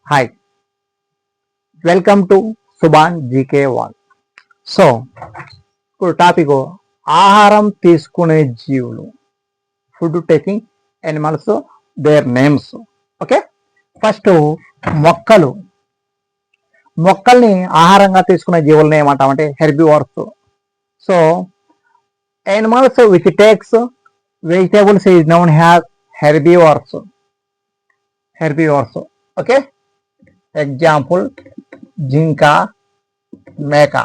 Hi, welcome to Subhan GK one. So ఇప్పుడు topic ఆహారం తీసుకునే జీవులు, food taking animals, their names. Okay, first మొక్కలు. మొక్కల్ని ఆహారంగా తీసుకునే జీవులను ఏమంటామంటే herbivores. So animals which takes vegetables is known as herbivores. Okay, example జింక, మేక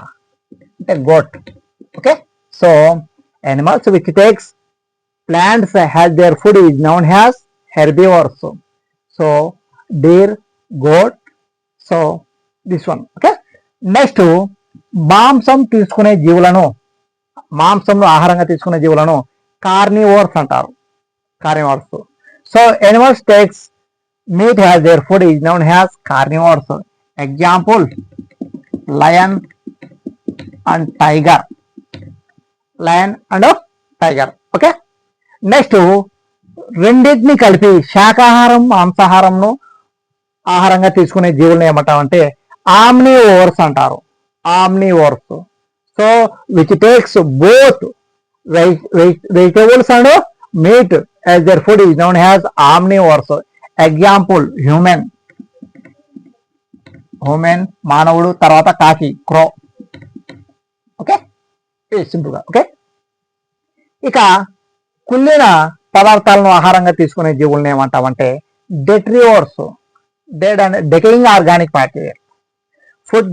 అంటే goat. Okay, so animals which takes plants as their food is known as herbivores. So deer, goat, so this one. Okay, next మాంసం తీసుకునే జీవులను, మాంసంను ఆహారంగా తీసుకునే జీవులను carnivores అంటారు. Carnivores. So animals takes meat as their food is known as carnivores. Example lion and tiger. Lion and tiger. Okay, next రెండింటిని కలిపి శాకాహారం మాంసాహారంను ఆహారంగా తీసుకునే జీవులను ఏమంటామంటే ఆమ్నివోర్స్ అంటారు. Omnivores. So which takes both vegetables and meat as their food is known as omnivores. Example human మానవుడు, తర్వాత కాకి క్రో. ఓకే, సింపుల్గా. ఓకే, ఇక కుళ్ళిన పదార్థాలను ఆహారంగా తీసుకునే జీవులను ఏమంటామంటే detritivores. Dead and decaying organic material. Food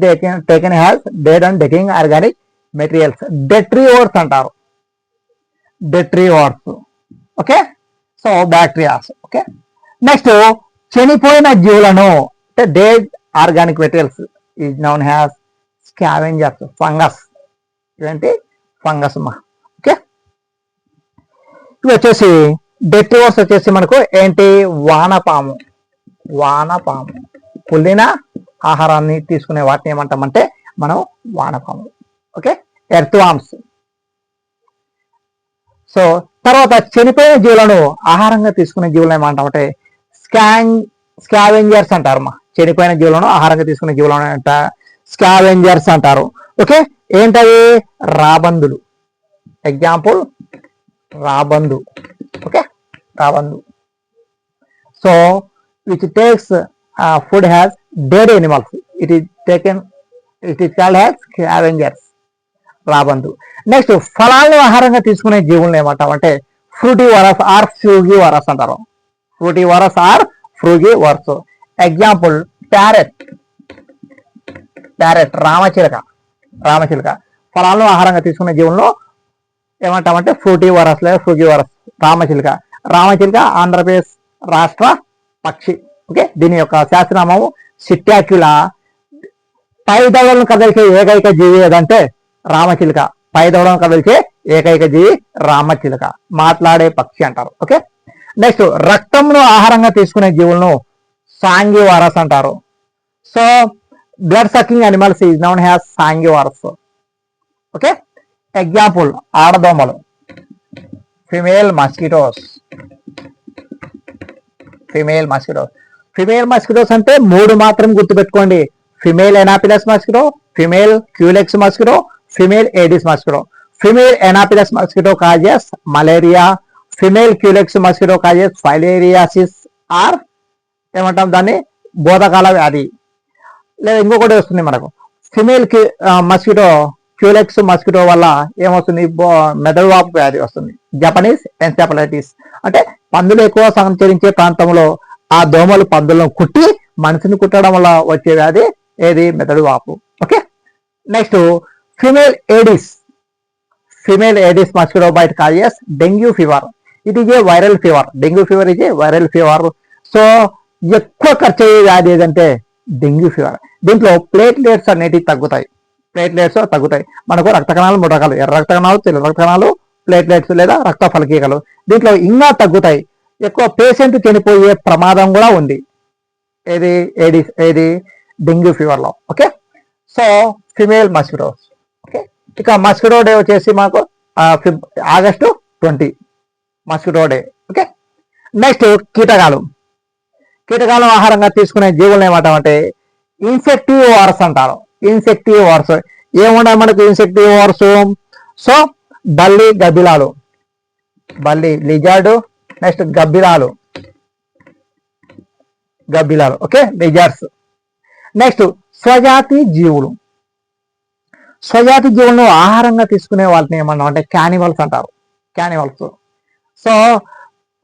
taken as dead and decaying organic materials, detritivores అంటారు. Detritivores. Okay, so bacterias. Okay, next చనిపోయిన జీవులను అంటే dead organic materials is known as scavengers. Fungus. ఇదేంటి ఫంగస్ మా. ఓకే, ఇవి వచ్చేసి డెట్రివోర్స్ వచ్చేసి మనకు ఏంటి వానపాము. కుళ్ళిన ఆహారాన్ని తీసుకునే వాటిని ఏమంటామంటే మనం వానపాము. Okay, earth worms. సో తర్వాత చనిపోయిన జీవులను ఆహారంగా తీసుకునే జీవులను ఏమంటామంటే స్కావెంజర్స్ అంటారు మా. చనిపోయిన జీవులను ఆహారంగా తీసుకునే జీవులను అంట స్కావెంజర్స్ అంటారు. ఓకే, ఏంటవి రాబందులు. ఎగ్జాంపుల్ రాబందు. ఓకే, రాబందు. So which takes food as dead animals, it is called as scavengers. రాబందు. నెక్స్ట్ ఫలాలను ఆహారంగా తీసుకునే జీవులను ఏమంటామంటే ఫ్రూటివరస్ ఆర్ ఫ్రూగివరస్ అంటారు. Fruitivorous or frugivorous. Example parrot. రామచిలుక. ఫలాలను ఆహారంగా తీసుకునే జీవులను ఏమంటామంటే ఫ్రూటివరస్ లేదా ఫ్రూగివరస్. రామచిలుక ఆంధ్రప్రదేశ్ రాష్ట్ర పక్షి. ఓకే, దీని యొక్క శాస్త్రనామము సిట్యాక్యులా. పై దవడలను కదిలిచే ఏకైక జీవి ఏదంటే రామచిలుక. పై దవడలను కదిలిచే ఏకైక జీవి రామచిలుక. మాట్లాడే పక్షి అంటారు. ఓకే, నెక్స్ట్ రక్తంను ఆహారంగా తీసుకునే జీవులను సాంగివరస్ అంటారు. So blood sucking animals is known as sanguivorous. Okay, example ఆడదోమలు, ఫిమేల్ మస్కిటోస్. ఫిమేల్ మస్కిటోస్ అంటే మూడు మాత్రం గుర్తుపెట్టుకోండి. Female anopheles mosquito, female culex mosquito, female aedes mosquito. Female anopheles mosquito causes malaria, female culex mosquito causes filariasis or ఏమంటాం దాన్ని బోధకాల వ్యాధి. లేదా ఇంకొకటి వస్తుంది మనకు ఫిమేల్ మస్కిటో క్యూలెక్స్ మస్కిటో వల్ల ఏమవుతుంది మెదడు వాపు వ్యాధి వస్తుంది. జపనీస్ ఎన్సెఫలైటిస్ అంటే పందులు ఎక్కువ సంచరించే ప్రాంతంలో ఆ దోమలు పందులను కుట్టి మనిషిని కుట్టడం వల్ల వచ్చే వ్యాధి ఏది మెదడు వాపు. Okay, next female aedes mosquito bite causes dengue fever. It is a viral fever. Dengue fever is a viral fever. So ఎక్కువ ఖర్చు అయ్యే వ్యాధి ఏదంటే డెంగ్యూ ఫీవర్. దీంట్లో ప్లేట్లెట్స్ అనేటివి తగ్గుతాయి. మనకు రక్త కణాలు 3 రకాలు, ఎర్ర రక్త కణాలు, తెల్ల రక్త కణాలు, ప్లేట్లెట్స్ లేదా రక్త ఫలకీకలు. దీంట్లో ఇంకా తగ్గుతాయి. ఎక్కువ పేషెంట్ చనిపోయే ప్రమాదం కూడా ఉంది ఏది డెంగ్యూ ఫీవర్లో. Okay, so female mosquitoes. Okay, ఇక మస్కిటో డే వచ్చేసి మాకు August 20 mosquito day. Okay, next కీటకాలు. కీటకాలను ఆహారంగా తీసుకునే జీవులను ఏమంటామంటే ఇన్సెక్టివోర్స్ అంటారు. ఇన్సెక్టివోర్స్ ఏముండవు మనకు ఇన్సెక్టివోర్స్. సో బల్లి గబ్బిలాలు, బల్లి lizard, next గబ్బిలాలు, okay lizards. Next స్వజాతి జీవులు. స్వజాతి జీవులను ఆహారంగా తీసుకునే వాటిని ఏమన్నా అంటే క్యానిమల్స్ అంటారు. Cannibals. So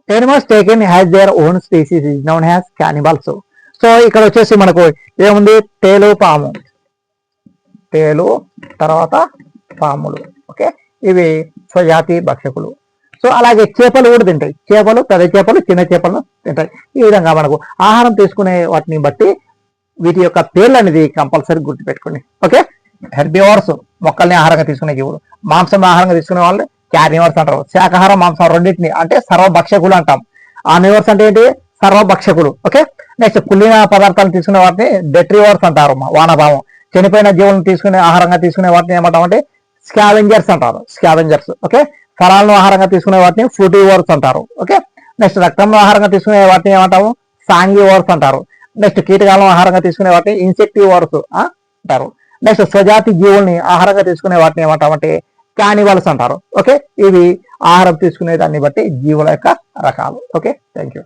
animals taken as their own species is known as cannibals. So ఇక్కడ వచ్చేసి మనకు ఏముంది, తేలు పాము, తేలు తర్వాత పాములు, ఓకే ఇవి స్వజాతి భక్షకులు. సో అలాగే చేపలు కూడా తింటాయి. చేపలు, పెద్ద చేపలు, చిన్న చేపలను తింటాయి. ఈ విధంగా మనకు ఆహారం తీసుకునే వాటిని బట్టి వీటి యొక్క పేర్లు అనేది కంపల్సరీ గుర్తుపెట్టుకోండి. ఓకే హెర్బివోర్స్ మొక్కల్ని ఆహారంగా తీసుకునే జీవులు. మాంసం ఆహారంగా తీసుకునే వాళ్ళు క్యార్నివర్స్ అంటారు. శాకాహారం మాంసం రెండింటిని అంటే సర్వభక్షకులు అంటాం. ఆర్నివర్స్ అంటే ఏంటి, సర్వభక్షకులు. ఓకే నెక్స్ట్ కుళ్ళిన పదార్థాలను తీసుకునే వాటిని డెట్రివర్స్ అంటారు. వానభావం. చనిపోయిన జీవులను తీసుకునే ఆహారంగా తీసుకునే వాటిని ఏమంటాం అంటే స్కావెంజర్స్ అంటారు. స్కావెంజర్స్. ఓకే ఫలాలను ఆహారంగా తీసుకునే వాటిని ఫ్రూటివర్స్ అంటారు. ఓకే నెక్స్ట్ రక్తంలో ఆహారంగా తీసుకునే వాటిని ఏమంటాము, సాంగివర్స్ అంటారు. నెక్స్ట్ కీటకాలను ఆహారంగా తీసుకునే వాటిని ఇన్సెక్టివర్స్ అంటారు. నెక్స్ట్ స్వజాతి జీవుల్ని ఆహారంగా తీసుకునే వాటిని ఏమంటామంటే క్యానివల్స్ అంటారు. ఓకే ఇవి ఆహారం తీసుకునే దాన్ని బట్టి జీవుల యొక్క రకాలు. Okay thank you.